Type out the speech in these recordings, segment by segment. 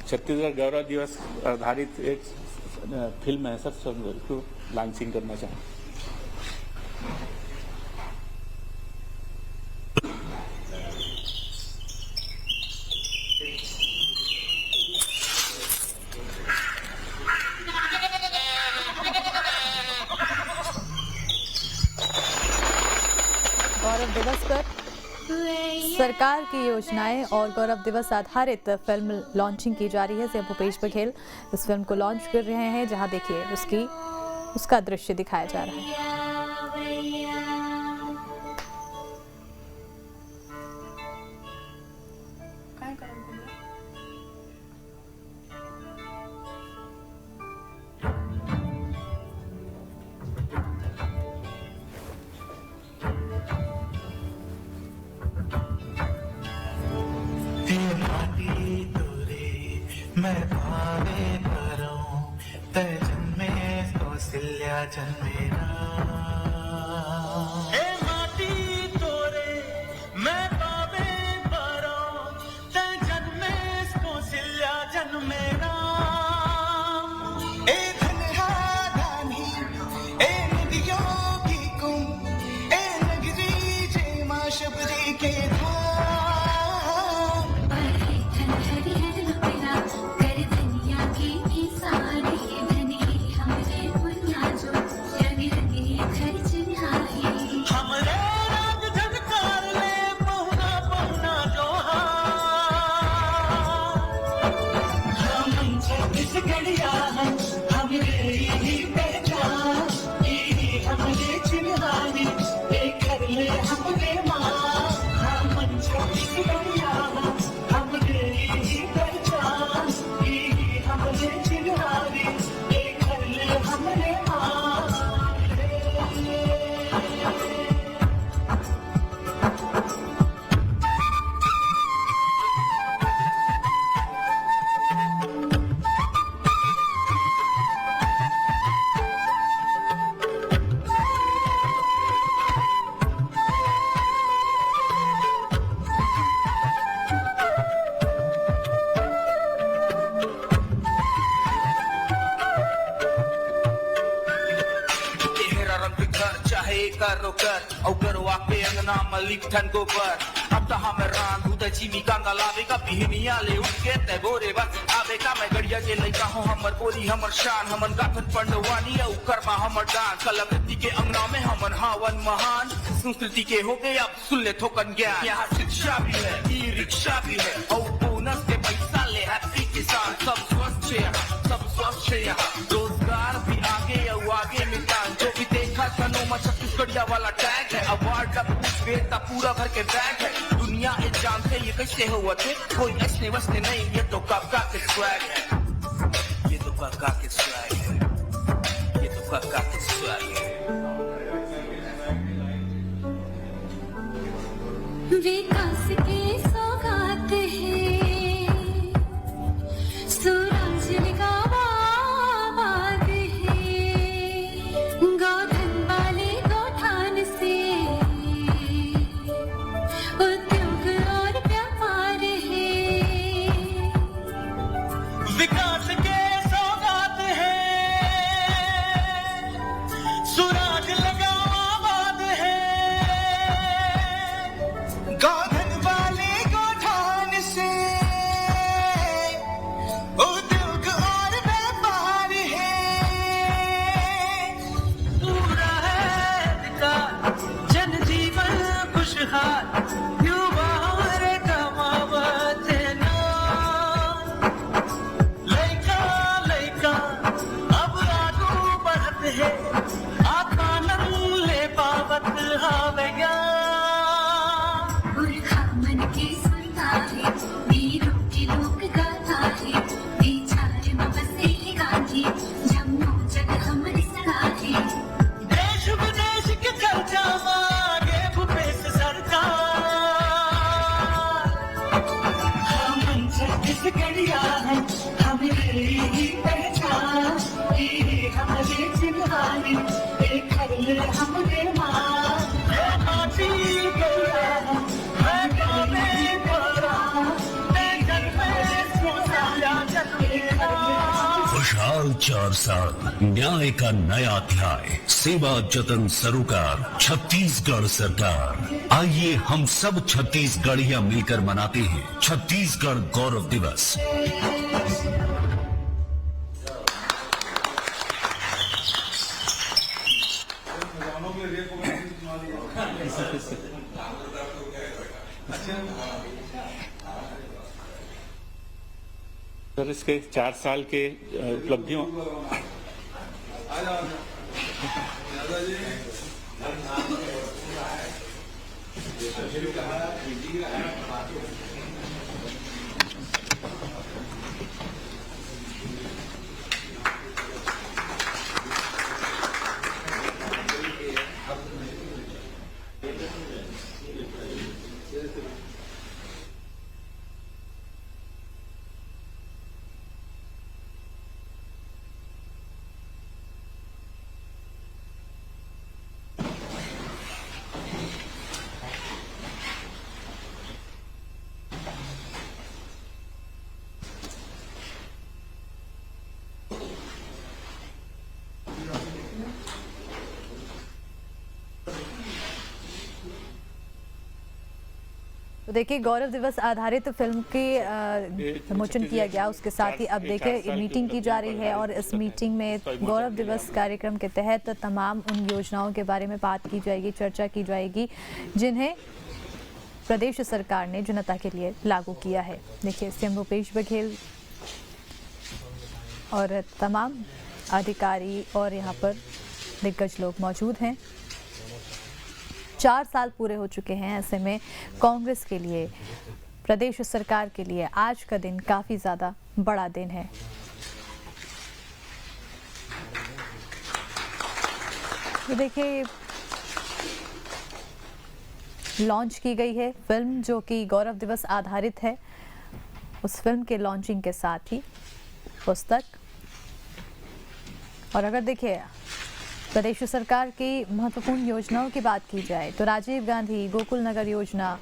छत्तीसगढ़ गौरव दिवस आधारित एक फिल्म है सर, को लॉन्चिंग करना चाहें। गौरव दिवस पर सरकार की योजनाएं और गौरव दिवस आधारित फिल्म लॉन्चिंग की जा रही है। सीएम भूपेश बघेल इस फिल्म को लॉन्च कर रहे हैं, जहां देखिए उसका दृश्य दिखाया जा रहा है। मैं भावे भरूं ते जन्मे कौशल्या जन्मेरा ए माटी तोरे मैं भावे भरूं ते जन्मे कौशल्या जन्मेरा ए धनहा धानी ए नदियों की कुम ए नगरी जे मां शबरी के के अंगना मलिक ठन गोबर अब तो हम रांधू त जीविका न लावेगा बिहनिया ले उठ के ते गोरे बस आवेगा मैं गड़िया के लइका हूं हमर बोली हमर शान हमन गाथन पंडवानी औ कर्मा हमर डांस कलाकृति के अंगना में हमन हावन महान संस्कृति के हो गए अब सुन ले थोकन ज्ञान यहाँ शिक्षा भी है ई रिक्शा भी है और बोनस के पैसा ले हैप्पी किसान सब स्वस्थ है यहाँ रोजगार भी आगे और आगे मिटान जो भी देखा सनो में छत्तीसगढ़िया वाला टैग है अवार्ड का बेटा पूरा भर के बैग है दुनिया एक जानते ये कैसे हुआ थे कोई ऐसने वसने नहीं ये तो काका के स्वैग है ये तो काका के स्वैग है ये तो काका के स्वैग है विकास के सौगात है सूरज लगावा बाग है गौधन वाले गौठान से उद्योग और व्यापार है 4 साल न्याय का नया अध्याय, सेवा जतन सरोकार, छत्तीसगढ़ सरकार। आइए हम सब छत्तीसगढ़िया मिलकर मनाते हैं छत्तीसगढ़ गौरव दिवस। सर इसके 4 साल के उपलब्धियों तो देखिए गौरव दिवस आधारित फिल्म की विमोचन किया गया, उसके साथ ही अब देखिए मीटिंग की जा रही है और इस मीटिंग में गौरव दिवस कार्यक्रम के तहत तमाम उन योजनाओं के बारे में बात की जाएगी, चर्चा की जाएगी जिन्हें प्रदेश सरकार ने जनता के लिए लागू किया है। देखिए सीएम भूपेश बघेल और तमाम अधिकारी और यहाँ पर दिग्गज लोग मौजूद हैं। 4 साल पूरे हो चुके हैं, ऐसे में कांग्रेस के लिए, प्रदेश सरकार के लिए आज का दिन काफी ज्यादा बड़ा दिन है। तो देखिए लॉन्च की गई है फिल्म जो कि गौरव दिवस आधारित है। उस फिल्म के लॉन्चिंग के साथ ही पुस्तक, और अगर देखिए प्रदेश सरकार की महत्वपूर्ण योजनाओं की बात की जाए तो राजीव गांधी गोकुल नगर योजना,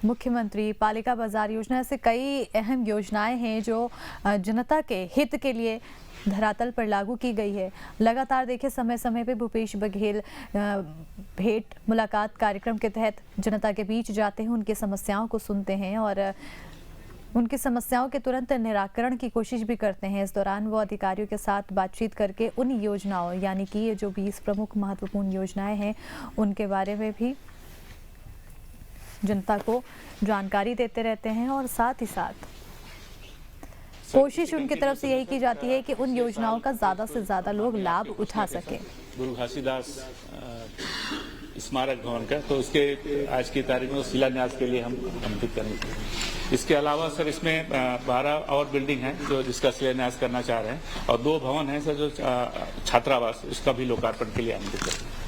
मुख्यमंत्री पालिका बाजार योजना, ऐसे कई अहम योजनाएं हैं जो जनता के हित के लिए धरातल पर लागू की गई है। लगातार देखिए समय समय पे भूपेश बघेल भेंट मुलाकात कार्यक्रम के तहत जनता के बीच जाते हैं, उनकी समस्याओं को सुनते हैं और उनकी समस्याओं के तुरंत निराकरण की कोशिश भी करते हैं। इस दौरान वो अधिकारियों के साथ बातचीत करके उन योजनाओं यानी कि ये जो 20 प्रमुख महत्वपूर्ण योजनाएं हैं उनके बारे में भी जनता को जानकारी देते रहते हैं और साथ ही साथ कोशिश उनकी तरफ से यही की जाती है कि उन योजनाओं का ज़्यादा से ज़्यादा लोग लाभ उठा सकें। गुरु घासीदास स्मारक भवन का, तो उसके आज की तारीख में शिलान्यास के लिए हम आमंत्रित करेंगे। इसके अलावा सर इसमें 12 और बिल्डिंग हैं जो जिसका शिलान्यास करना चाह रहे हैं और 2 भवन हैं सर जो छात्रावास, इसका भी लोकार्पण के लिए आमंत्रित करेंगे।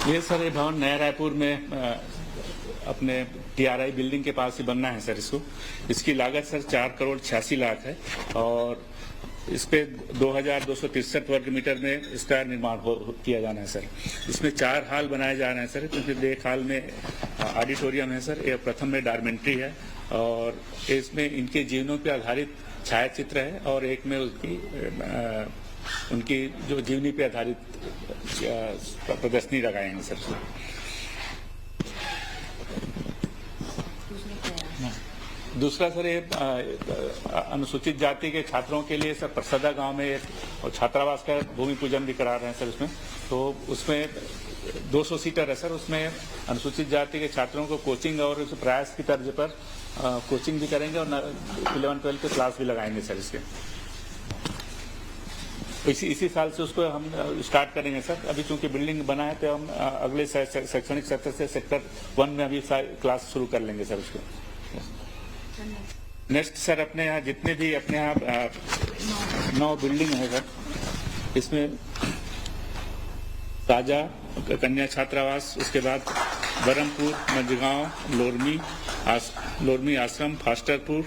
ये सर ये भवन नया रायपुर में अपने TRI बिल्डिंग के पास ही बनना है सर इसको। इसकी लागत सर 4 करोड़ 86 लाख है और इस पे 2263 वर्ग मीटर में इसका निर्माण किया जाना है सर। इसमें 4 हॉल बनाए जा रहे हैं सर, क्योंकि एक हॉल में ऑडिटोरियम है सर, एक प्रथम में डॉर्मेंट्री है और इसमें इनके जीवनों पर आधारित छायाचित्र है और एक में उनकी जो जीवनी पे आधारित प्रदर्शनी लगाए हैं सर। दूसरा सर ये अनुसूचित जाति के छात्रों के लिए सर परसदा गांव में एक छात्रावास का भूमि पूजन भी करा रहे हैं सर उसमें। तो उसमें 200 सीटर है सर, उसमें अनुसूचित जाति के छात्रों को कोचिंग और प्रयास की तर्ज पर कोचिंग भी करेंगे और 11-12 के क्लास भी लगाएंगे सर इसके। इसी साल से उसको हम स्टार्ट करेंगे सर। अभी चूंकि बिल्डिंग बना है तो हम अगले शैक्षणिक सत्र से सेक्टर 1 में अभी क्लास शुरू कर लेंगे सर उसको। नेक्स्ट सर अपने यहाँ जितने भी अपने यहाँ 9 बिल्डिंग है सर, इसमें ताजा कन्या छात्रावास, उसके बाद बरमपुर, मझगांव, लोरमी आश्रम, फास्टरपुर,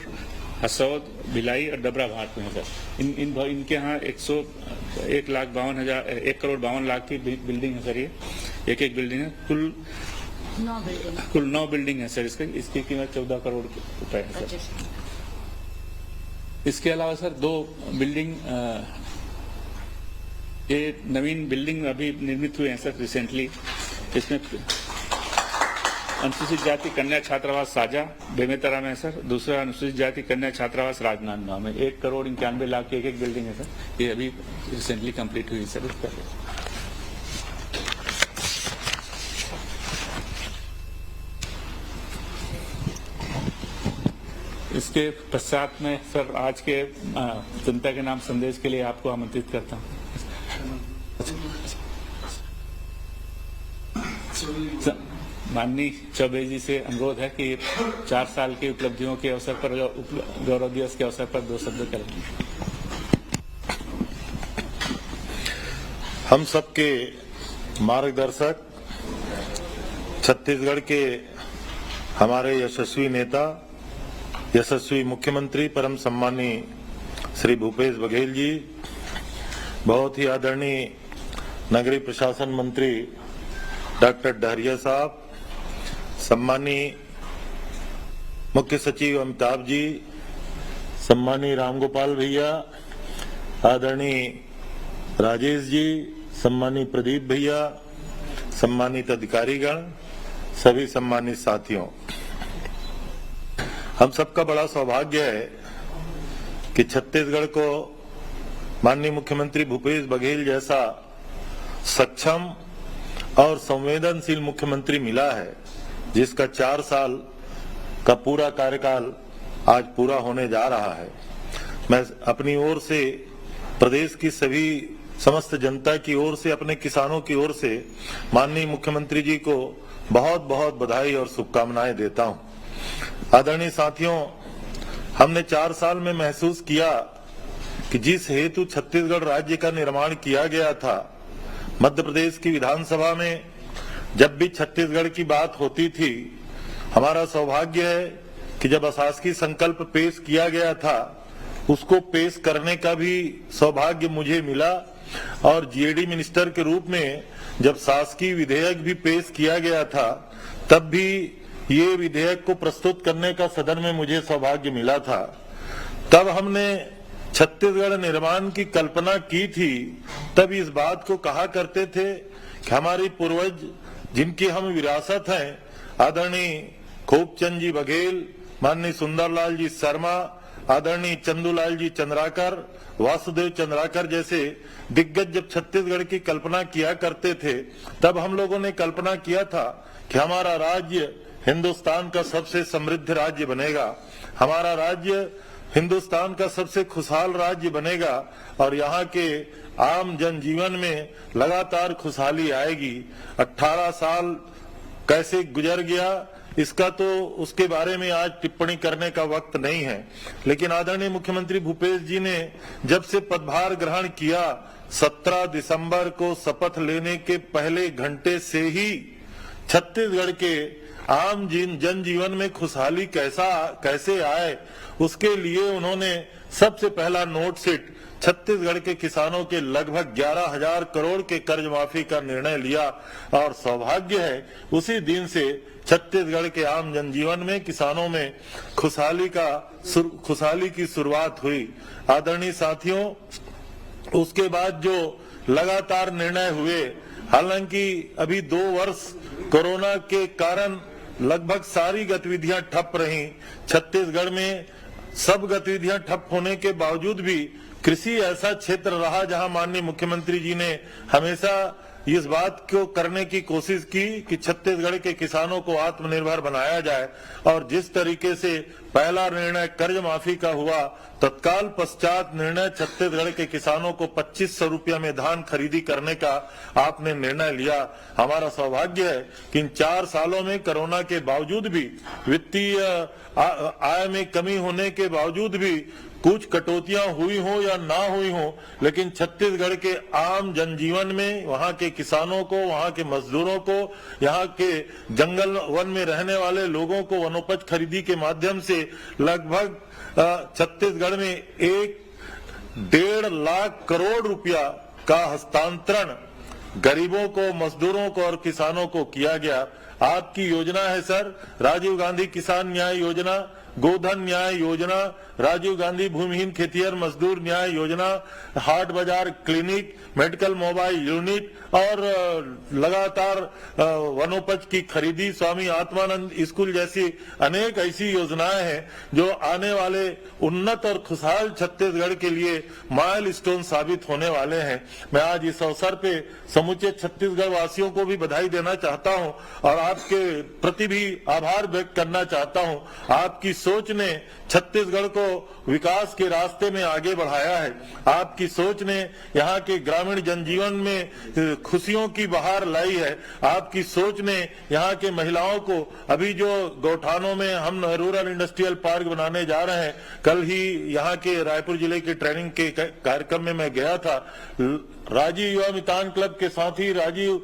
हसौद, भिलाई और डबरा भाट में है सर। इनके यहाँ 1,52,00,000 की बिल्डिंग है सर। ये एक बिल्डिंग है, कुल 9 बिल्डिंग है सर। इसकी कीमत 14 करोड़ रुपए है सर। इसके अलावा सर 2 बिल्डिंग, ये नवीन बिल्डिंग अभी निर्मित हुए हैं सर रिसेंटली। इसमें अनुसूचित जाति कन्या छात्रावास साजा बेमेतरा में है सर। दूसरा अनुसूचित जाति कन्या छात्रावास राजनांदगांव में 1,91,00,000 की एक बिल्डिंग है सर। ये अभी रिसेंटली कंप्लीट हुई सर। इसके पश्चात में सर आज के जनता के नाम संदेश के लिए आपको आमंत्रित करता हूँ। माननीय चौबे जी से अनुरोध है कि 4 साल की उपलब्धियों के अवसर पर, गौरव दिवस के अवसर पर 2 शब्द करें। हम सबके मार्गदर्शक, छत्तीसगढ़ के हमारे यशस्वी नेता, यशस्वी मुख्यमंत्री परम सम्मानीय श्री भूपेश बघेल जी, बहुत ही आदरणीय नगरीय प्रशासन मंत्री डॉक्टर डहरिया साहब, सम्मानीय मुख्य सचिव अमिताभ जी, सम्मानीय रामगोपाल भैया, आदरणीय राजेश जी, सम्मानीय प्रदीप भैया, सम्मानित अधिकारीगण, सभी सम्मानित साथियों, हम सबका बड़ा सौभाग्य है कि छत्तीसगढ़ को माननीय मुख्यमंत्री भूपेश बघेल जैसा सक्षम और संवेदनशील मुख्यमंत्री मिला है, जिसका 4 साल का पूरा कार्यकाल आज पूरा होने जा रहा है। मैं अपनी ओर से, प्रदेश की सभी समस्त जनता की ओर से, अपने किसानों की ओर से माननीय मुख्यमंत्री जी को बहुत बहुत बधाई और शुभकामनाएं देता हूं। आदरणीय साथियों, हमने 4 साल में महसूस किया कि जिस हेतु छत्तीसगढ़ राज्य का निर्माण किया गया था, मध्य प्रदेश की विधानसभा में जब भी छत्तीसगढ़ की बात होती थी, हमारा सौभाग्य है कि जब अशासकीय संकल्प पेश किया गया था, उसको पेश करने का भी सौभाग्य मुझे मिला। और जीएडी मिनिस्टर के रूप में जब शासकीय विधेयक भी पेश किया गया था, तब भी ये विधेयक को प्रस्तुत करने का सदन में मुझे सौभाग्य मिला था। तब हमने छत्तीसगढ़ निर्माण की कल्पना की थी, तब इस बात को कहा करते थे कि हमारे पूर्वज जिनकी हम विरासत हैं, आदरणीय खूबचंद जी बघेल, माननीय सुंदरलाल जी शर्मा, आदरणीय चंदूलाल जी चंद्राकर, वासुदेव चंद्राकर जैसे दिग्गज जब छत्तीसगढ़ की कल्पना किया करते थे, तब हम लोगों ने कल्पना किया था कि हमारा राज्य हिंदुस्तान का सबसे समृद्ध राज्य बनेगा, हमारा राज्य हिंदुस्तान का सबसे खुशहाल राज्य बनेगा और यहाँ के आम जनजीवन में लगातार खुशहाली आएगी। 18 साल कैसे गुजर गया, इसका तो उसके बारे में आज टिप्पणी करने का वक्त नहीं है, लेकिन आदरणीय मुख्यमंत्री भूपेश जी ने जब से पदभार ग्रहण किया, 17 दिसंबर को शपथ लेने के पहले घंटे से ही छत्तीसगढ़ के आम जनजीवन में खुशहाली कैसे आए, उसके लिए उन्होंने सबसे पहला नोट सीट छत्तीसगढ़ के किसानों के लगभग 11,000 करोड़ के कर्ज माफी का निर्णय लिया। और सौभाग्य है उसी दिन से छत्तीसगढ़ के आम जनजीवन में, किसानों में खुशहाली की शुरुआत हुई। आदरणीय साथियों, उसके बाद जो लगातार निर्णय हुए, हालांकि अभी 2 वर्ष कोरोना के कारण लगभग सारी गतिविधियां ठप रही, छत्तीसगढ़ में सब गतिविधियां ठप होने के बावजूद भी कृषि ऐसा क्षेत्र रहा जहां माननीय मुख्यमंत्री जी ने हमेशा इस बात को करने की कोशिश की कि छत्तीसगढ़ के किसानों को आत्मनिर्भर बनाया जाए। और जिस तरीके से पहला निर्णय कर्ज माफी का हुआ, तत्काल पश्चात निर्णय छत्तीसगढ़ के किसानों को 2500 रुपया में धान खरीदी करने का आपने निर्णय लिया। हमारा सौभाग्य है कि इन 4 सालों में कोरोना के बावजूद भी, वित्तीय आय में कमी होने के बावजूद भी, कुछ कटौतियां हुई हो या ना हुई हो, लेकिन छत्तीसगढ़ के आम जनजीवन में, वहां के किसानों को, वहां के मजदूरों को, यहाँ के जंगल वन में रहने वाले लोगों को वनोपज खरीदी के माध्यम से लगभग छत्तीसगढ़ में 1 1.5 लाख करोड़ रुपया का हस्तांतरण गरीबों को, मजदूरों को और किसानों को किया गया। आपकी योजना है सर, राजीव गांधी किसान न्याय योजना, गोधन न्याय योजना, राजीव गांधी भूमिहीन खेतिहर मजदूर न्याय योजना, हाट बाजार क्लिनिक, मेडिकल मोबाइल यूनिट और लगातार वनोपज की खरीदी, स्वामी आत्मानंद स्कूल जैसी अनेक ऐसी योजनाएं हैं जो आने वाले उन्नत और खुशहाल छत्तीसगढ़ के लिए माइलस्टोन साबित होने वाले हैं। मैं आज इस अवसर पे समूचे छत्तीसगढ़ वासियों को भी बधाई देना चाहता हूं और आपके प्रति भी आभार व्यक्त करना चाहता हूं। आपकी सोच ने छत्तीसगढ़ को विकास के रास्ते में आगे बढ़ाया है। आपकी सोच ने यहाँ के ग्रामीण जनजीवन में खुशियों की बहार लाई है। आपकी सोच ने यहाँ के महिलाओं को, अभी जो गौठानों में हम रूरल इंडस्ट्रियल पार्क बनाने जा रहे हैं, कल ही यहाँ के रायपुर जिले के ट्रेनिंग के कार्यक्रम में मैं गया था। राजीव युवा मितान क्लब के साथी राजीव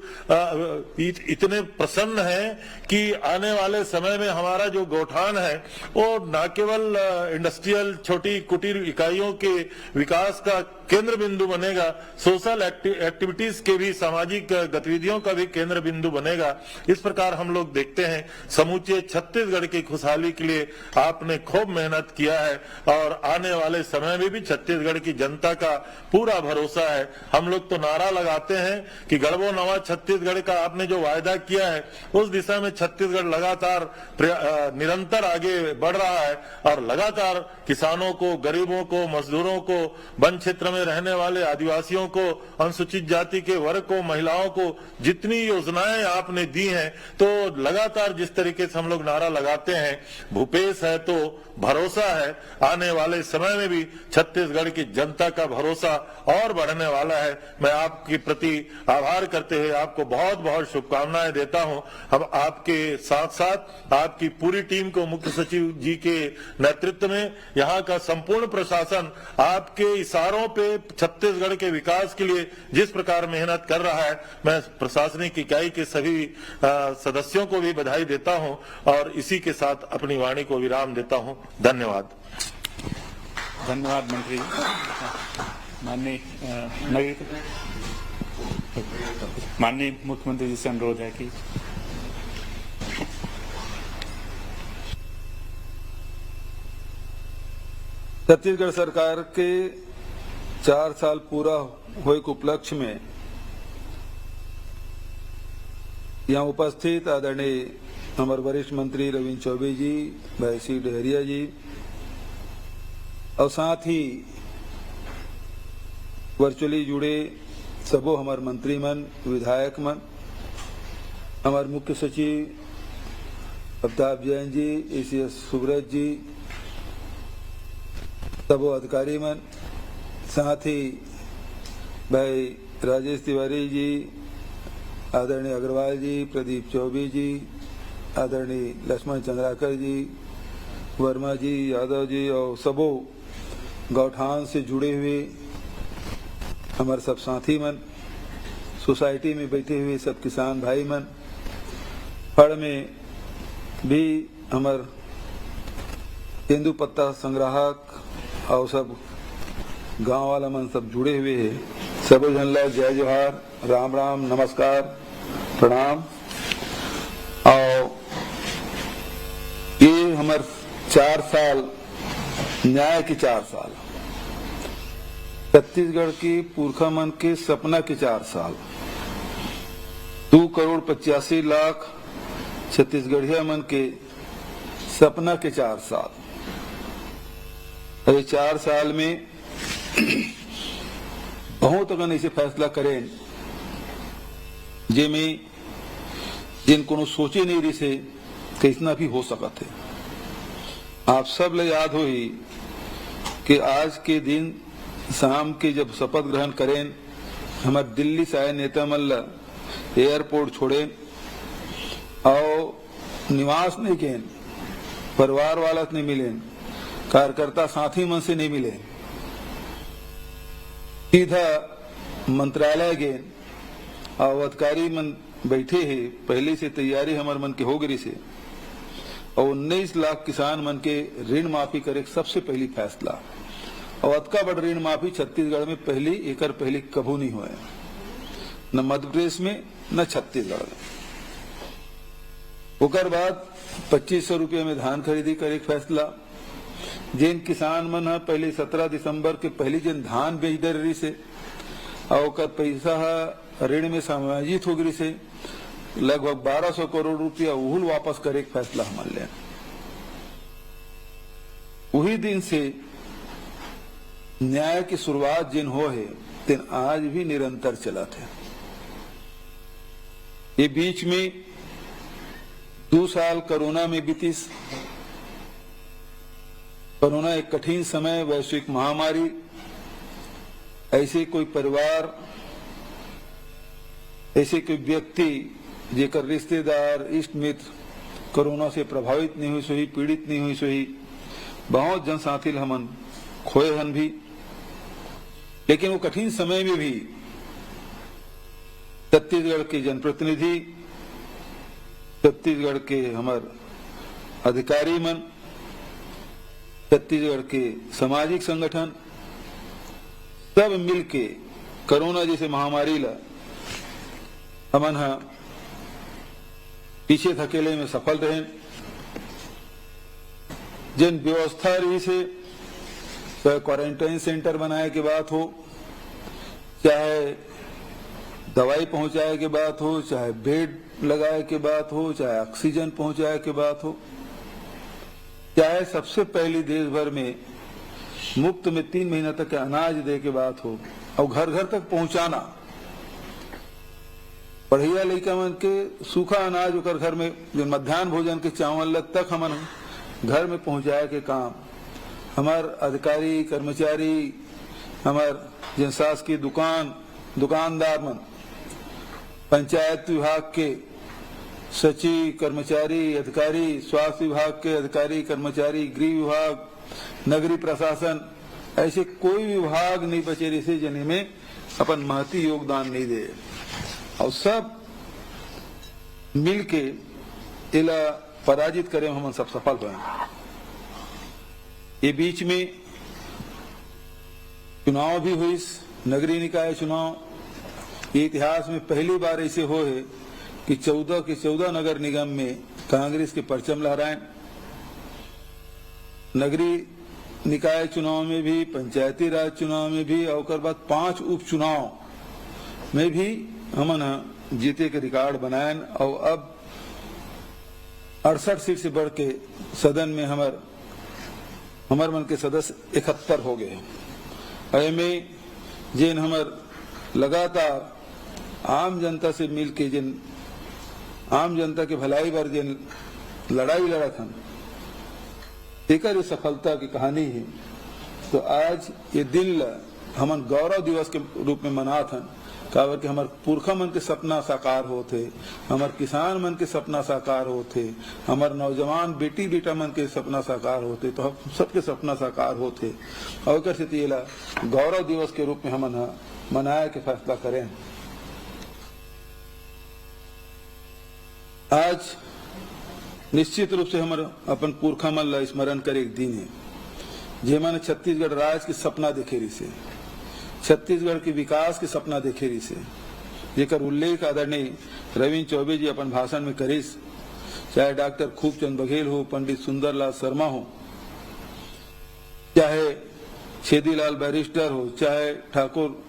इतने प्रसन्न हैं कि आने वाले समय में हमारा जो गौठान है वो न केवल इंडस्ट्रियल छोटी कुटीर इकाइयों के विकास का केंद्र बिंदु बनेगा, सोशल एक्टिविटीज के भी, सामाजिक गतिविधियों का भी केंद्र बिंदु बनेगा। इस प्रकार हम लोग देखते हैं समूचे छत्तीसगढ़ की खुशहाली के लिए आपने खूब मेहनत किया है और आने वाले समय में भी छत्तीसगढ़ की जनता का पूरा भरोसा है। हम लोग तो नारा लगाते हैं कि गढ़बो नवा छत्तीसगढ़ का आपने जो वायदा किया है उस दिशा में छत्तीसगढ़ लगातार निरंतर आगे बढ़ रहा है और लगातार किसानों को, गरीबों को, मजदूरों को, वन क्षेत्र में रहने वाले आदिवासियों को, अनुसूचित जाति के वर्ग को, महिलाओं को जितनी योजनाएं आपने दी हैं, तो लगातार जिस तरीके से हम लोग नारा लगाते हैं भूपेश है तो भरोसा है, आने वाले समय में भी छत्तीसगढ़ की जनता का भरोसा और बढ़ने वाला है। मैं आपके प्रति आभार करते हुए आपको बहुत बहुत शुभकामनाएं देता हूं। हम आपके साथ साथ आपकी पूरी टीम को, मुख्य सचिव जी के नेतृत्व में यहाँ का संपूर्ण प्रशासन आपके इशारों पे छत्तीसगढ़ के विकास के लिए जिस प्रकार मेहनत कर रहा है, मैं प्रशासनिक इकाई के सभी सदस्यों को भी बधाई देता हूं और इसी के साथ अपनी वाणी को विराम देता हूं। धन्यवाद। धन्यवाद मंत्री। माननीय मुख्यमंत्री जी से अनुरोध है कि छत्तीसगढ़ सरकार के 4 साल पूरा होए के उपलक्ष्य में यहाँ उपस्थित आदरणीय हमारे वरिष्ठ मंत्री रविंद्र चौबे जी, भाई सी डहरिया जी और साथ ही वर्चुअली जुड़े सबो हमारे मंत्री मन, विधायक मन, हमारे मुख्य सचिव अमिताभ जैन जी, एसीएस सुब्रत जी, सबो अधिकारी मन, साथ ही भाई राजेश तिवारी जी, आदरणीय अग्रवाल जी, प्रदीप चौबे जी, आदरणीय लक्ष्मण चंद्राकर जी, वर्मा जी, यादव जी और सबो गौठान से जुड़े हुए हमारे सब साथी मन, सोसाइटी में बैठे हुए सब किसान भाई मन, फड़ में भी हमारे तेंदू पत्ता संग्राहक और सब गांव वाला मन सब जुड़े हुए हैं। सबो जन ला जय जोहार, राम राम, नमस्कार, प्रणाम। और ये हमारे 4 साल न्याय के 4 साल, छत्तीसगढ़ की पुरखा मन के सपना के 4 साल, 2 करोड़ 85 लाख छत्तीसगढ़िया मन के सपना के 4 साल। ये 4 साल में बहुत अगर ऐसे फैसला करें जिनमें जिनको सोचे नहीं रही से कैसना भी हो सकत है। आप सब ले याद हो ही कि आज के दिन शाम के जब शपथ ग्रहण करें, हमारे दिल्ली से आए नेता मन एयरपोर्ट छोड़े और निवास नहीं के, परिवार वाला से नहीं मिले, कार्यकर्ता साथी मन से नहीं मिले, सीधा मंत्रालय गए और अधिकारी मन बैठे है। पहले से तैयारी हमारे मन के हो गई से और 19 लाख किसान मन के ऋण माफी करे सबसे पहली फैसला और अतका बड़ ऋण माफी छत्तीसगढ़ में पहली कभू नहीं हुआ है, न मध्य प्रदेश में न छत्तीसगढ़ में। ओकर बाद 2500 रुपये में धान खरीदी करे फैसला। जिन किसान मन है पहले 17 दिसंबर के पहले जिन धान बेच दे रही से और ओकर पैसा ऋण में समायोजित हो गई से लगभग 1200 करोड़ रुपया उहुल वापस करे के फैसला हमारे लिया। वही दिन से न्याय की शुरुआत जिन हो है तिन आज भी निरंतर चला थे। ये बीच में 2 साल कोरोना में बीतीस। कोरोना एक कठिन समय, वैश्विक महामारी, ऐसे कोई परिवार, ऐसे कोई व्यक्ति जेकर रिश्तेदार इष्ट मित्र कोरोना से प्रभावित नहीं हुई सोही, पीड़ित नहीं हुई सोही, बहुत जनसाथी हमन खोए हन भी। लेकिन वो कठिन समय में भी छत्तीसगढ़ के जनप्रतिनिधि, छत्तीसगढ़ के हमार अधिकारी मन, छत्तीसगढ़ के सामाजिक संगठन सब मिलके कोरोना जैसे महामारी ला हमन हा पीछे धकेले में सफल रहे। जिन व्यवस्था रही से, चाहे क्वारंटाइन सेंटर बनाए के बात हो, चाहे दवाई पहुंचाए के बात हो, चाहे बेड लगाए के बात हो, चाहे ऑक्सीजन पहुंचाए के बात हो, चाहे सबसे पहले देश भर में मुफ्त में 3 महीना तक के अनाज दे के बात हो और घर घर तक पहुंचाना। पढ़िया लड़का मन के सूखा अनाज ओकर घर में जो मध्याह्न भोजन के चावल लग तक हमन घर में पहुंचाए के काम हमार अधिकारी कर्मचारी, हमार जनशासकीय दुकानदार मन, पंचायत विभाग के सचिव कर्मचारी अधिकारी, स्वास्थ्य विभाग के अधिकारी कर्मचारी, गृह विभाग, नगरीय प्रशासन, ऐसे कोई विभाग नहीं बचे रहे जिन्हें में अपन महती योगदान नहीं दे और सब मिलके इला पराजित करे हम सब सफल हुए। ये बीच में चुनाव भी हुई, नगरीय निकाय चुनाव। ये इतिहास में पहली बार ऐसे हो है कि 14 के 14 नगर निगम में कांग्रेस के परचम लहराए। नगरीय निकाय चुनाव में भी, पंचायती राज चुनाव में भी और बाद 5 उपचुनाव में भी हमन जीते के रिकॉर्ड बनाए और अब 68 सीट से बढ़ के सदन में हमार मन के सदस्य 71 हो गए। में जिन हमार लगातार आम जनता से मिलके जिन आम जनता के भलाई बार जिन लड़ाई लड़ा था, एक सफलता की कहानी है। तो आज ये दिन हमन गौरव दिवस के रूप में मना था, काबर के हमार पुरखा मन के सपना साकार होते, हमार किसान मन के सपना साकार होते, हमार नौजवान बेटी बेटा मन के सपना साकार होते, तो हम सबके सपना साकार होते और गौरव दिवस के रूप में हमन मनाया के फैसला करें। आज निश्चित रूप से हमारे अपन पुरखा मन ला स्मरण करे एक दिन है, जे मन छत्तीसगढ़ राज्य के सपना देखे रही से, छत्तीसगढ़ के विकास के सपना देखे रही से, जेकर उल्लेख आदरणीय रविंद्र चौबे जी अपन भाषण में करिस। चाहे डॉक्टर खूबचंद बघेल हो, पंडित सुंदरलाल शर्मा हो, चाहे छेदीलाल बैरिस्टर हो, चाहे ठाकुर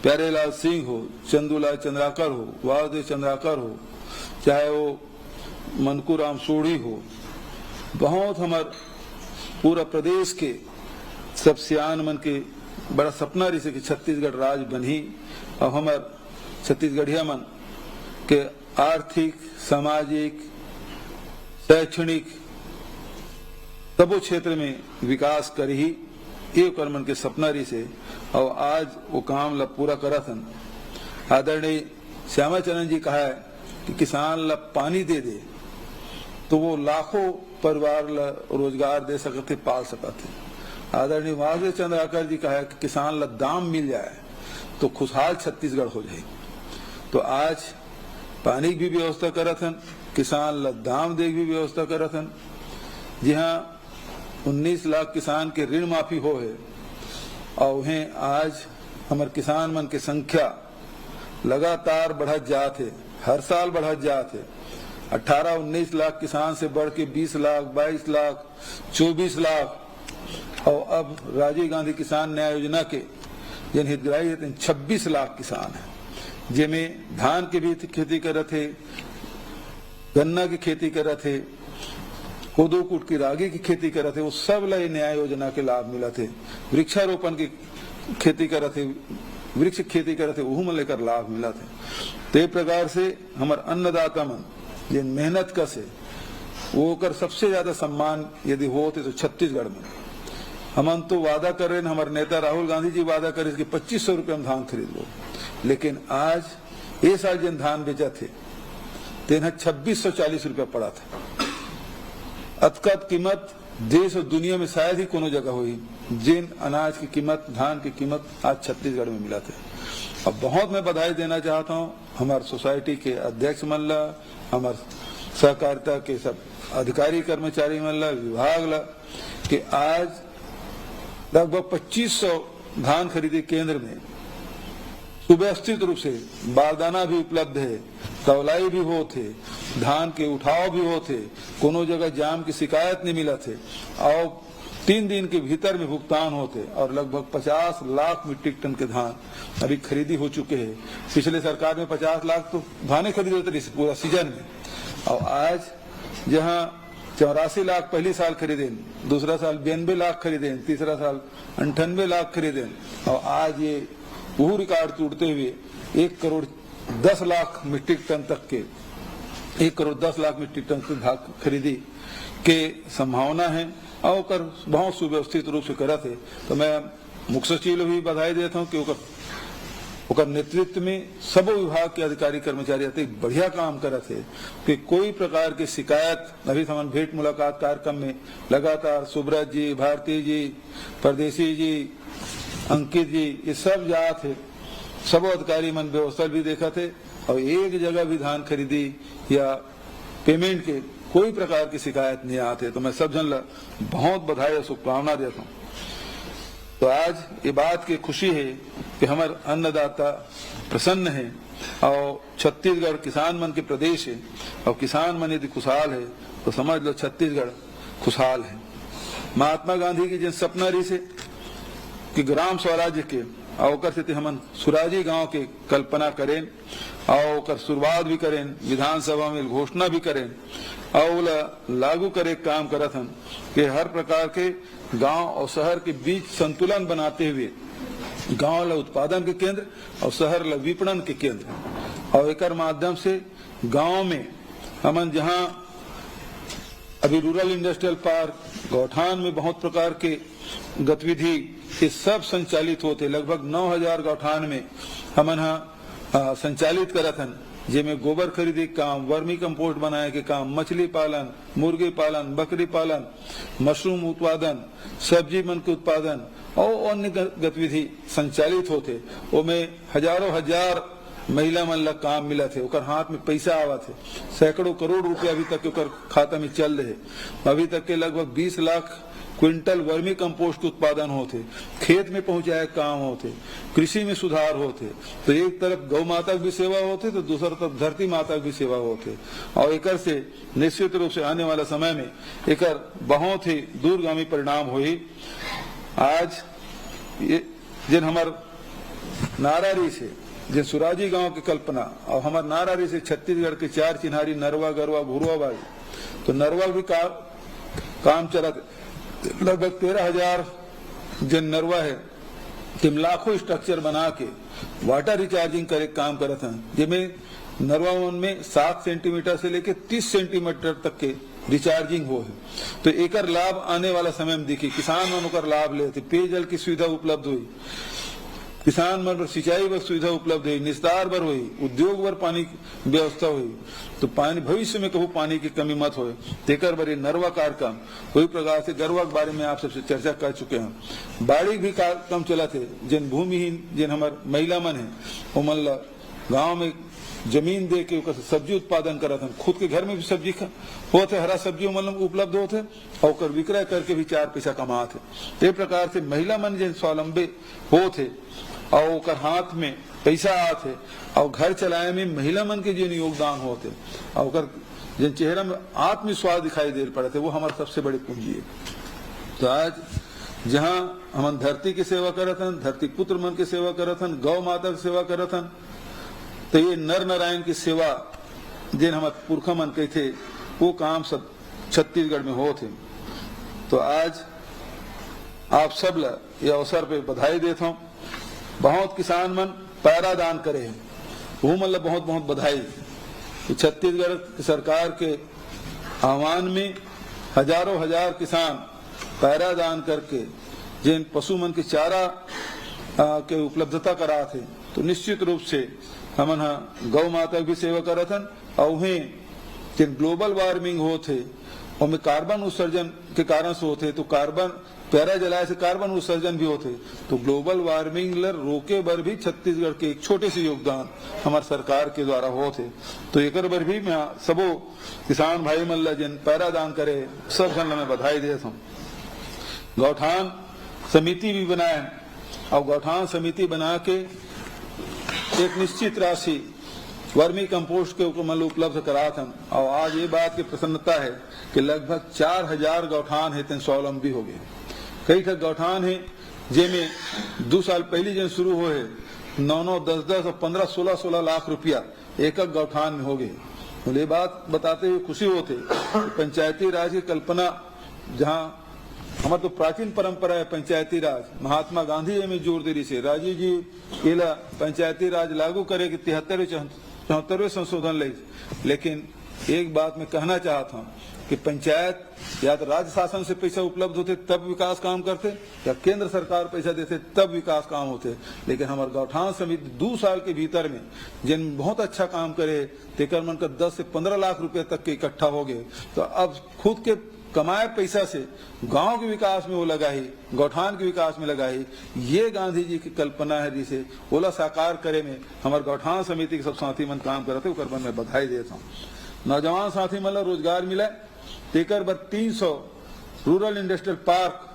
प्यारेलाल सिंह हो, चंदूलाल चंद्राकर हो, वासुदेव चंद्राकर हो, चाहे वो मनकू राम सोढ़ी हो, बहुत हमार पूरा प्रदेश के सब सियान मन के बड़ा सपना रही से कि छत्तीसगढ़ राज्य बनी और हमार छत्तीसगढ़िया मन के आर्थिक, सामाजिक, शैक्षणिक सबो क्षेत्र में विकास करी ही ये मन के सपना रही से और आज वो काम ला पूरा करत हन। आदरणीय श्यामाचरण जी कहा है कि किसान ला पानी दे दे तो वो लाखों परिवार ला रोजगार दे सकते, पाल सकते। आदरणीय वासुदेव चंद्राकर जी कहा है कि किसान ला दाम मिल जाए तो खुशहाल छत्तीसगढ़ हो जाए। तो आज पानी की भी व्यवस्था करत हन, किसान ला दाम दे भी व्यवस्था करत हन। जी हाँ, 19 लाख किसान के ऋण माफी हो है और उन्हें आज हमारे किसान मन की संख्या लगातार बढ़त जात है, हर साल बढ़त जात है। 18-19 लाख किसान से बढ़ के 20 लाख, 22 लाख, 24 लाख, और अब राजीव गांधी किसान न्याय योजना के जिन हितग्राही है 26 लाख किसान है, जिनमें धान की भी खेती करत थे, गन्ना की खेती करत थे, कोदो कूट की रागी की खेती करत थे, वो सब ला न्याय योजना के लाभ मिला थे। वृक्षारोपण की खेती करत थे, वृक्ष खेती करत थे, वह लेकर लाभ मिला थे। ते प्रकार से हमार अन्नदाता मन जिन मेहनत का से वो कर सबसे ज्यादा सम्मान यदि होते तो छत्तीसगढ़ में हम तो वादा कर रहे हैं, हमारे नेता राहुल गांधी जी वादा कर रहे कि 2500 रुपये में धान खरीद लो, लेकिन आज ये साल जिन धान बेचा थे तेना 2640 रुपया पड़ा था। अतकत कीमत देश और दुनिया में शायद ही कोनो जगह हुई जिन अनाज की कीमत, धान की कीमत आज छत्तीसगढ़ में मिला थे। अब बहुत मैं बधाई देना चाहता हूँ हमारे सोसाइटी के अध्यक्ष मन ला, हमारे सहकारिता के सब अधिकारी कर्मचारी मन ला, विभाग ला, कि आज लगभग 2500 धान खरीदी केंद्र में सुव्यवस्थित रूप से बारदाना भी उपलब्ध है, तौलाई भी होते, धान के उठाव भी होते, कोनो जगह जाम की शिकायत नहीं मिला थे, और 3 दिन के भीतर में भुगतान होते, और लगभग 50 लाख मीट्रिक टन के धान अभी खरीदी हो चुके हैं। पिछले सरकार में 50 लाख तो धाने खरीदे होते पूरा सीजन में, और आज जहां 84 लाख पहली साल खरीदे, दूसरा साल 92 लाख खरीदे, तीसरा साल 98 लाख खरीदे, और आज ये वो रिकॉर्ड टूटते हुए 1 करोड़ 10 लाख मीट्रिक टन तक के 1 करोड़ 10 लाख मीट्रिक टन तक खरीदी के संभावना है, और बहुत सुव्यवस्थित रूप से करत है। तो मैं मुख्य सचिव भी बधाई देता हूँ कि ओकर नेतृत्व में सब विभाग के अधिकारी कर्मचारी आते बढ़िया काम करत है, कि कोई प्रकार की शिकायत, अभी समान भेंट मुलाकात कार्यक्रम में लगातार सुब्रत जी, भारती जी, परदेसी जी, अंकित जी, ये सब जात है, सब अधिकारी मन व्यवस्था भी देखा थे, और एक जगह भी धान खरीदी या पेमेंट के कोई प्रकार की शिकायत नहीं आते। तो मैं सब जन ला बहुत बधाई और शुभकामना देता हूँ। तो आज ये बात की खुशी है कि हमारे अन्नदाता प्रसन्न है, और छत्तीसगढ़ किसान मन के प्रदेश है, और किसान मन यदि खुशहाल है तो समझ लो छत्तीसगढ़ खुशहाल है। महात्मा गांधी की जिन सपना रही से कि ग्राम स्वराज्य के, और से हमन सुराजी गांव के कल्पना करें, और शुरुआत भी करें, विधानसभा में घोषणा भी करें, और लागू करे काम करत हन कि हर प्रकार के गांव और शहर के बीच संतुलन बनाते हुए गांव ला उत्पादन के केंद्र और शहर ला विपणन के केंद्र, और एक माध्यम से गांव में हमन जहां अभी रूरल इंडस्ट्रियल पार्क, गौठान में बहुत प्रकार के गतिविधि ये सब संचालित होते, लगभग 9000 गौठान में हमन संचालित करत हन, जिसमें गोबर खरीदी काम, वर्मी कंपोस्ट बनाए के काम, मछली पालन, मुर्गी पालन, बकरी पालन, मशरूम उत्पादन, सब्जी मन के उत्पादन और अन्य गतिविधि संचालित होते। ओमें हजारों हजार महिला मन ला काम मिला थे, ओकर हाथ में पैसा आवा थे, सैकड़ों करोड़ रुपया अभी तक ओकर खाता में चल रहे। अभी तक के लगभग 20 लाख क्विंटल वर्मी कंपोस्ट उत्पादन होते, खेत में पहुंचाए काम होते, कृषि में सुधार होते। तो एक तरफ गौ माता की भी सेवा होते तो दूसरी तरफ धरती माता की भी सेवा होते, और एक से निश्चित रूप से आने वाला समय में एक बहुत ही दूरगामी परिणाम हुई। आज जिन हमार नारारी से जिन सुराजी गांव की कल्पना, और हमार नारारी से छत्तीसगढ़ के 4 चिन्हारी नरवा, गरवा, घुरवा बाई, तो नरवा भी काम चलत, लगभग 13,000 जिन नरवा है तिम लाखों स्ट्रक्चर बना के वाटर रिचार्जिंग करे काम करत हैं, जिसमें नरवा में 7 सेंटीमीटर से लेके 30 सेंटीमीटर तक के रिचार्जिंग हो है। तो एकर लाभ आने वाला समय में दिखी, किसान मन ओकर लाभ लेते, पेयजल की सुविधा उपलब्ध हुई, किसान मन पर सिंचाई बर सुविधा उपलब्ध हुई, निस्तार बर हुई, उद्योग बर पानी व्यवस्था हुई। तो पानी भविष्य में कहूँ पानी की कमी मत हो, तेकर बर नरवा कार्यक्रम कोई प्रकार से गरवा के बारे में आप सबसे चर्चा कर चुके हैं। बाड़ी भी कार्यक्रम चला थे, जिन भूमिहीन जिन हमार महिला मन है वो मन ला गाँव में जमीन दे के ओकर सब्जी उत्पादन करत हन, खुद के घर में भी सब्जी होते, हरा सब्जी मतलब उपलब्ध होते और ओकर विक्रय करके भी 4 पैसा कमाते। ये प्रकार से महिला मन जो स्वावलंबी होते और ओकर हाथ में पैसा आते और घर चलाए में महिला मन के जो योगदान होते और ओकर जिन चेहरा में आत्मविश्वास दिखाई दे पड़ते, वो हमारे सबसे बड़ी पूंजी है। तो आज जहाँ हम धरती की सेवा करत हन, धरती पुत्र मन की सेवा करत हन, गौ माता की सेवा करत हन, तो ये नर नारायण की सेवा जिन हमारे पुरखा मन के थे वो काम सब छत्तीसगढ़ में हो थे। तो आज आप सब ला ये अवसर पे बधाई देता हूँ। बहुत किसान मन पैरा दान करे हैं, वो मतलब बहुत बहुत बधाई। तो छत्तीसगढ़ की सरकार के आह्वान में हजारों हजार किसान पैरा दान करके जिन पशु मन के चारा के उपलब्धता करा थे, तो निश्चित रूप से हमन गौ माता की सेवा करत हन और उन्हें जिन ग्लोबल वार्मिंग होते उनमें कार्बन उत्सर्जन के कारण से होते, तो कार्बन पैरा जलाए से कार्बन उत्सर्जन भी होते, तो ग्लोबल वार्मिंग ल रोके बर भी छत्तीसगढ़ के एक छोटे से योगदान हमारे सरकार के द्वारा होते। तो एक बर भी मैं सबो किसान भाई मन ला जिन पैरा दान करे सब जन मैं बधाई देता हूँ। गौठान समिति भी बनाए और गौठान समिति बना के एक निश्चित राशि वर्मी कंपोस्ट के मतलब उपलब्ध करा था और आज ये बात की प्रसन्नता है कि लगभग 4000 गौठान है स्वावलंबी हो गए। कई ठग गौठान है जिनमें 2 साल पहले जन शुरू हुए 9-9, 10-10 और 15-16 16 लाख रुपया एक गौठान में हो गए। तो ये बात बताते हुए खुशी होते पंचायती राज की कल्पना, जहाँ हमारे तो प्राचीन परंपरा है पंचायती राज, महात्मा गांधी जी में जोर देरी से राजीव जी केला पंचायती राज लागू करे कि 73वें संशोधन ले। लेकिन एक बात मैं कहना चाहता हूँ कि पंचायत या तो राज्य शासन से पैसा उपलब्ध होते तब विकास काम करते, या केंद्र सरकार पैसा देते तब विकास काम होते। लेकिन हमारे गौठान समिति 2 साल के भीतर में जिन बहुत अच्छा काम करे तेकर मन का 10 से 15 लाख रुपए तक के इकट्ठा हो गए। तो अब खुद के कमाए पैसा से गांव के विकास में वो लगाई, गौठान के विकास में लगाई। ये गांधी जी की कल्पना है जिसे ओला साकार करे में हमारे गौठान समिति के सब साथी मन काम करते उकर मैं बधाई देता हूँ। नौजवान साथी मन रोजगार मिला, तेकर बर 300 रूरल इंडस्ट्रियल पार्क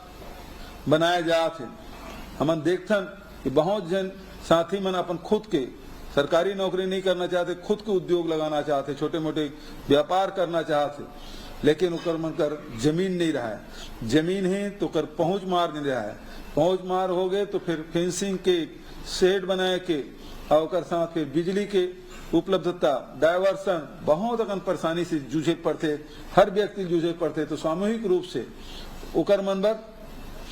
बनाए जाते। हम देखथन कि बहुत जन साथी मन अपन खुद के सरकारी नौकरी नहीं करना चाहते, खुद के उद्योग लगाना चाहते, छोटे मोटे व्यापार करना चाहते, लेकिन उकर मन कर जमीन नहीं रहा है। जमीन है तो कर पहुंच मार नहीं रहा है। पहुंच मार हो गए तो फिर फेंसिंग के शेड बनाए के और साथ फिर बिजली के उपलब्धता, डायवर्सन, बहुत अकन परेशानी से जूझे पड़ते, हर व्यक्ति जूझे पड़ते। तो सामूहिक रूप से उकर मन बर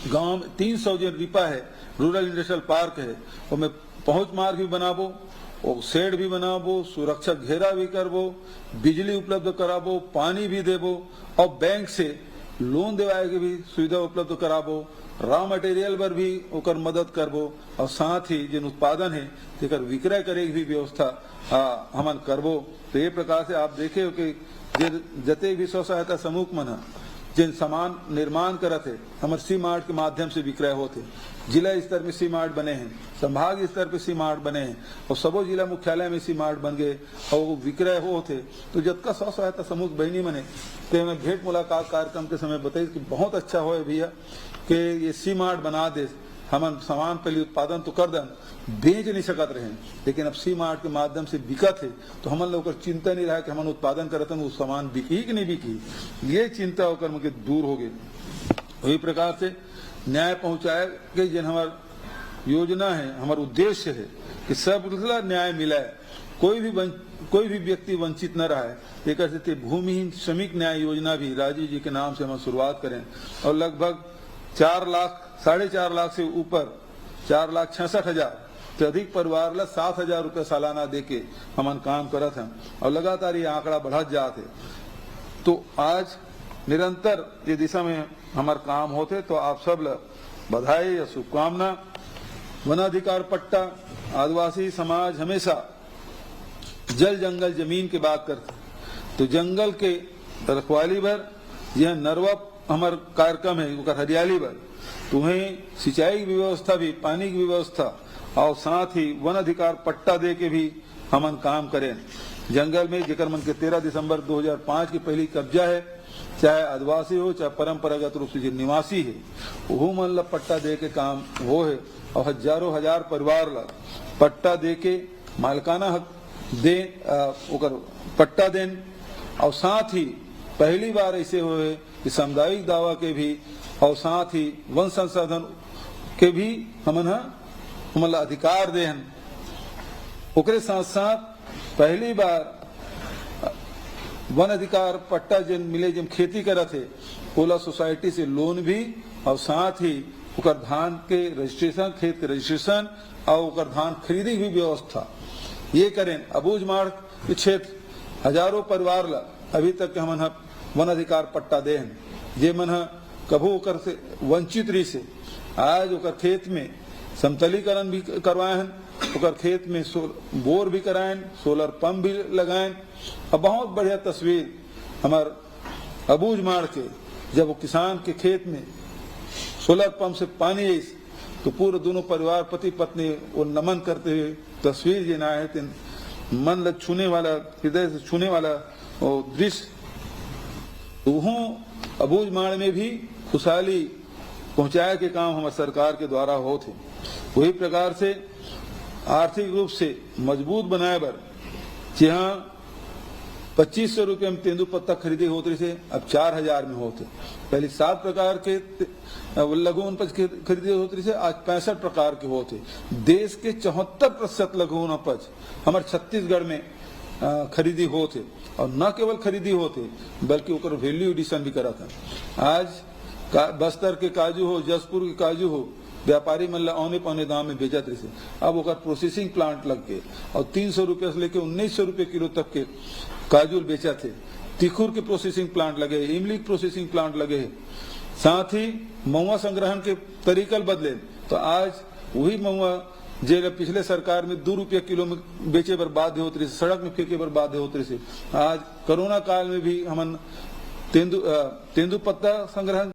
गाँव में 300 जो रिपा है रूरल इंडस्ट्रियल पार्क है, उसमें पहुंच मार्ग भी बनाबो और शेड भी बनाबो, सुरक्षा घेरा भी करबो, बिजली उपलब्ध कराबो, पानी भी देबो और बैंक से लोन दिवाए के भी सुविधा उपलब्ध कराबो, रॉ मटेरियल पर भी ओकर मदद करबो और साथ ही जिन उत्पादन है तेकर विक्रय करे की भी व्यवस्था हमन करबो। तो ये प्रकार से आप देखे हो कि जते भी स्व सहायता समूह मन जिन सामान निर्माण करत है हमारे सी मार्ट के माध्यम से विक्रय होते। जिला स्तर में सी मार्ट बने हैं, संभाग स्तर पे सी मार्ट बने हैं और सबो जिला मुख्यालय में सी मार्ट बन गए और वो विक्रय होते। तो जतका स्व सहायता समूह बहनी बने तो मैं भेंट मुलाकात कार्यक्रम के समय बताई कि बहुत अच्छा हो भैया कि ये सी मार्ट बना दे, हम सामान पहले उत्पादन तो कर दें, बेच नहीं सकत रहे, लेकिन अब सी मार्ट के माध्यम से बिकत है तो हम लोग चिंता नहीं रहा कि हम उत्पादन करते हैं वो सामान बिकी कि नहीं बिकी, ये चिंता होकर मुझे दूर हो गई। वही प्रकार से न्याय पहुंचाए कि जिन हमार योजना है, हमारा उद्देश्य है कि सब न्याय मिला है, कोई भी व्यक्ति वंचित न रहा है। एक ऐसे भूमिहीन श्रमिक न्याय योजना भी राजीव जी के नाम से हम शुरुआत करें और लगभग 4 लाख 4.5 लाख से ऊपर 4,66,000 से अधिक परिवार ला 7,000 रुपये सालाना दे के हम काम करत हैं और लगातार ये आंकड़ा बढ़त जाते। तो आज निरंतर ये दिशा में हमारे काम होते। तो आप सब ला बधाई या शुभकामना। वनाधिकार पट्टा, आदिवासी समाज हमेशा जल जंगल जमीन की बात करते, तो जंगल के रखवाली भर यह नरवा हमार कार्यक्रम है हरियाली भर, तो वहीं सिंचाई की व्यवस्था भी, पानी की व्यवस्था और साथ ही वन अधिकार पट्टा दे के भी हमन काम करें। जंगल में जेकर मन के 13 दिसंबर 2005 की पहली कब्जा है, चाहे आदिवासी हो चाहे परंपरागत रूप से जो निवासी है, वो मन ला पट्टा दे के काम वो है। और हजारों हजार परिवार ला पट्टा दे के मालिकाना हक दे ओकर पट्टा देन। और साथ ही पहली बार ऐसे हुए कि सामुदायिक दावा के भी और साथ ही वन संसाधन के भी हमन ला अधिकार देहन। ओकरे साथ साथ पहली बार वन अधिकार पट्टा जिन मिले जिन खेती करत है ओला सोसाइटी से लोन भी और साथ ही ओकर धान के रजिस्ट्रेशन, खेत के रजिस्ट्रेशन और ओकर धान खरीदी भी व्यवस्था ये करें। अबूझमाड़ के क्षेत्र हजारों परिवार ला अभी तक के हमन वन अधिकार पट्टा देहन, जे मन कभू ओकर से वंचित रही से आज ओकर खेत में समतलीकरण भी करवाए हैं, ओकर खेत में बोर भी कराएं, सोलर पंप भी लगाएं। और बहुत बढ़िया तस्वीर हमार अबूझमाड़ के जब वो किसान के खेत में सोलर पंप से पानी आई तो पूरे दोनों परिवार पति पत्नी वो नमन करते हुए तस्वीर जे ना है मन ल छूने वाला, हृदय से छूने वाला वो दृश्य। वहाँ अबूझमाड़ में भी खुशहाली पहुंचाए के काम हमारे सरकार के द्वारा होते। वही प्रकार से आर्थिक रूप से मजबूत बनाए बर जहाँ 2500 रुपये में तेंदु पत्ता खरीदे होते थे अब 4000 में होते। पहले 7 प्रकार के लघु उपज खरीदे होते थे, आज 65 प्रकार के होते। देश के 74% लघु उपज हमारे छत्तीसगढ़ में खरीदी होते और न केवल खरीदी होते बल्कि ओकर वैल्यू एडिशन भी करा था। आज बस्तर के काजू हो, जसपुर के काजू हो, व्यापारी मन औने पौने दाम में बेचत रहे। अब ओकर प्रोसेसिंग प्लांट लग गए और 300 रुपये से लेकर 1900 रुपये किलो तक के काजू बेचा थे। तिखुर के प्रोसेसिंग प्लांट लगे, इमली प्रोसेसिंग प्लांट लगे हैं। साथ ही महुआ संग्रहण के तरीकल बदले तो आज वही महुआ जे पिछले सरकार में 2 रुपये किलो में बेचे पर बाध्य होते रहे, सड़क में फेंके पर बाध्य होते रहे। आज कोरोना काल में भी हमन तेंदु पत्ता संग्रहण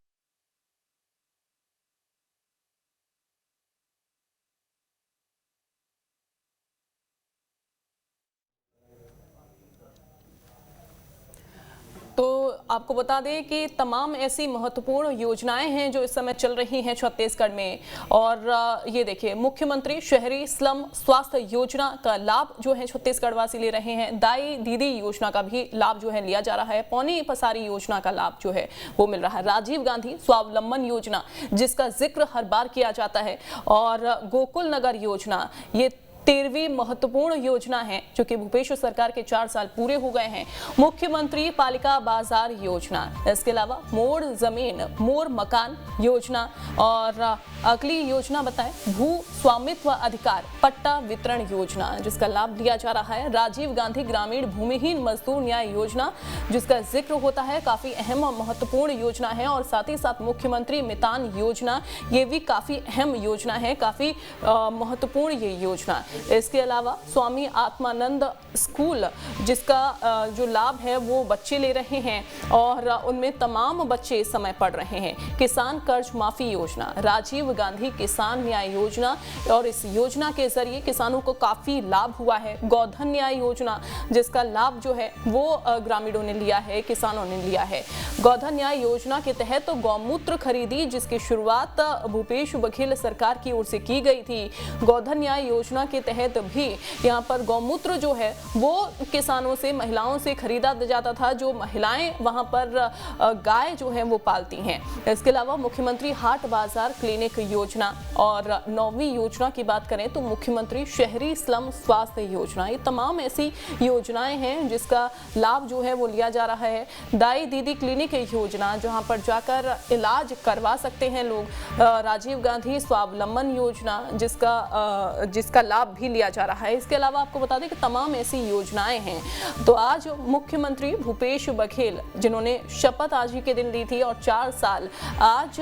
तो आपको बता दें कि तमाम ऐसी महत्वपूर्ण योजनाएं हैं जो इस समय चल रही हैं छत्तीसगढ़ में। और ये देखिए, मुख्यमंत्री शहरी स्लम स्वास्थ्य योजना का लाभ जो है छत्तीसगढ़ वासी ले रहे हैं। दाई दीदी योजना का भी लाभ जो है लिया जा रहा है। पौनी पसारी योजना का लाभ जो है वो मिल रहा है। राजीव गांधी स्वावलंबन योजना जिसका जिक्र हर बार किया जाता है, और गोकुल नगर योजना ये 13वीं महत्वपूर्ण योजना है जो कि भूपेश सरकार के 4 साल पूरे हो गए हैं। मुख्यमंत्री पालिका बाजार योजना, इसके अलावा मोड़ जमीन मोड़ मकान योजना, और अगली योजना बताएं भू स्वामित्व अधिकार पट्टा वितरण योजना जिसका लाभ दिया जा रहा है। राजीव गांधी ग्रामीण भूमिहीन मजदूर न्याय योजना जिसका जिक्र होता है, काफी अहम महत्वपूर्ण योजना है। और साथ ही साथ मुख्यमंत्री मितान योजना, ये भी काफी अहम योजना है, काफी महत्वपूर्ण ये योजना। इसके अलावा स्वामी आत्मानंद स्कूल जिसका जो लाभ है वो बच्चे ले रहे हैं और उनमें तमाम बच्चे इस समय पढ़ रहे हैं। किसान कर्ज माफी योजना, राजीव गांधी किसान न्याय योजना, और इस योजना के जरिए किसानों को काफी लाभ हुआ है। गोधन न्याय योजना जिसका लाभ जो है वो ग्रामीणों ने लिया है, किसानों ने लिया है। गोधन न्याय योजना के तहत तो गौमूत्र खरीदी जिसकी शुरुआत भूपेश बघेल सरकार की ओर से की गई थी। गोधन न्याय योजना के तहत भी यहाँ पर गौमूत्र जो है वो किसानों से, महिलाओं से खरीदा जाता था, जो महिलाएं वहां पर गाय जो है वो पालती हैं। इसके अलावा मुख्यमंत्री हाट बाजार क्लिनिक योजना, और 9वीं योजना की बात करें तो मुख्यमंत्री शहरी स्लम स्वास्थ्य योजना। ये तमाम ऐसी योजनाएं हैं जिसका लाभ जो है वो लिया जा रहा है। दाई दीदी क्लिनिक योजना जहां पर जाकर इलाज करवा सकते हैं लोग। राजीव गांधी स्वावलंबन योजना जिसका लाभ भी लिया जा रहा है। इसके अलावा आपको बता दें कि तमाम ऐसी योजनाएं हैं। तो आज मुख्यमंत्री भूपेश बघेल जिन्होंने शपथ आज ही के दिन ली थी, और 4 साल आज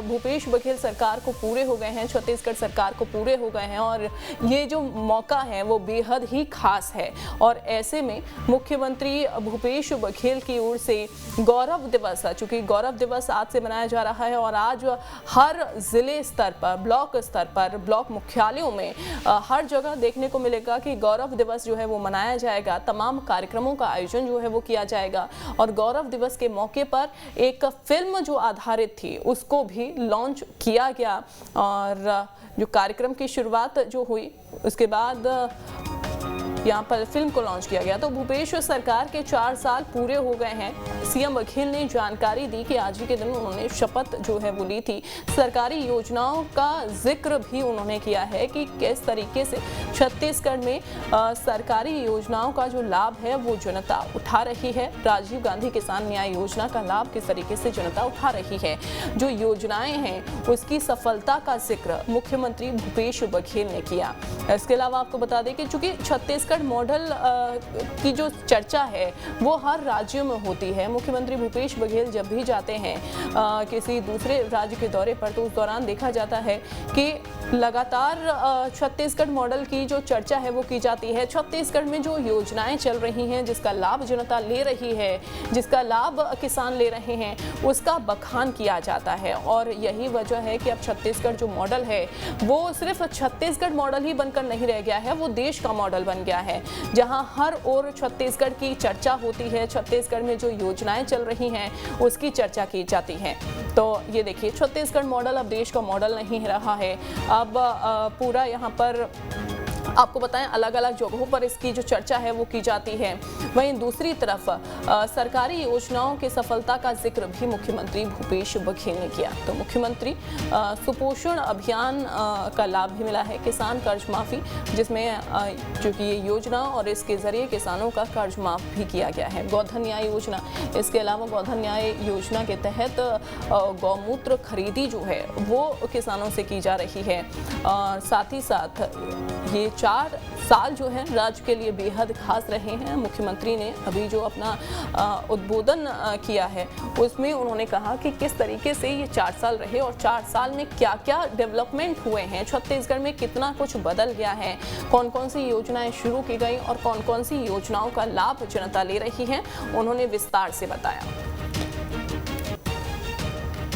भूपेश बघेल सरकार को पूरे हो गए हैं, छत्तीसगढ़ सरकार को पूरे हो गए हैं, और ये जो मौका है वो बेहद ही खास है। और ऐसे में मुख्यमंत्री भूपेश बघेल की ओर से गौरव दिवस, चूंकि गौरव दिवस आज से मनाया जा रहा है, और आज हर जिले स्तर पर, ब्लॉक स्तर पर, ब्लॉक मुख्यालयों में हर जगह देखने को मिलेगा कि गौरव दिवस जो है वो मनाया जाएगा, तमाम कार्यक्रमों का आयोजन जो है वो किया जाएगा और गौरव दिवस के मौके पर एक फिल्म जो आधारित थी उसको भी लॉन्च किया गया। और जो कार्यक्रम की शुरुआत जो हुई उसके बाद यहाँ पर फिल्म को लॉन्च किया गया। तो भूपेश सरकार के 4 साल पूरे हो गए हैं। सीएम बघेल ने जानकारी दी कि आज ही के दिन उन्होंने शपथ जो है वो ली थी। सरकारी योजनाओं का जिक्र भी उन्होंने किया है कि किस तरीके से छत्तीसगढ़ में सरकारी योजनाओं का जो लाभ है वो जनता उठा रही है। राजीव गांधी किसान न्याय योजना का लाभ किस तरीके से जनता उठा रही है, जो योजनाएं हैं उसकी सफलता का जिक्र मुख्यमंत्री भूपेश बघेल ने किया। इसके अलावा आपको बता दें कि चूंकि छत्तीसगढ़ मॉडल की जो चर्चा है वो हर राज्य में होती है। मुख्यमंत्री भूपेश बघेल जब भी जाते हैं किसी दूसरे राज्य के दौरे पर तो उस दौरान देखा जाता है कि लगातार छत्तीसगढ़ मॉडल की जो चर्चा है वो की जाती है। छत्तीसगढ़ में जो योजनाएं चल रही हैं, जिसका लाभ जनता ले रही है, जिसका लाभ किसान ले रहे हैं, उसका बखान किया जाता है। और यही वजह है कि अब छत्तीसगढ़ जो मॉडल है वो सिर्फ छत्तीसगढ़ मॉडल ही बनकर नहीं रह गया है, वो देश का मॉडल बन गया है, जहां हर ओर छत्तीसगढ़ की चर्चा होती है। छत्तीसगढ़ में जो योजनाएं चल रही हैं उसकी चर्चा की जाती है। तो ये देखिए, छत्तीसगढ़ मॉडल अब देश का मॉडल नहीं रहा है। अब पूरा यहाँ पर आपको बताएं अलग अलग जगहों पर इसकी जो चर्चा है वो की जाती है। वहीं दूसरी तरफ सरकारी योजनाओं की सफलता का जिक्र भी मुख्यमंत्री भूपेश बघेल ने किया। तो मुख्यमंत्री सुपोषण अभियान का लाभ भी मिला है, किसान कर्ज माफी, जिसमें जो कि ये योजना और इसके जरिए किसानों का कर्ज माफ भी किया गया है। गोधन न्याय योजना, इसके अलावा गोधन न्याय योजना के तहत गौमूत्र खरीदी जो है वो किसानों से की जा रही है। और साथ ही साथ ये 4 साल जो है राज्य के लिए बेहद खास रहे हैं। मुख्यमंत्री ने अभी जो अपना उद्बोधन किया है उसमें उन्होंने कहा कि किस तरीके से ये 4 साल रहे और 4 साल में क्या क्या डेवलपमेंट हुए हैं, छत्तीसगढ़ में कितना कुछ बदल गया है, कौन कौन सी योजनाएं शुरू की गई और कौन कौन सी योजनाओं का लाभ जनता ले रही है, उन्होंने विस्तार से बताया।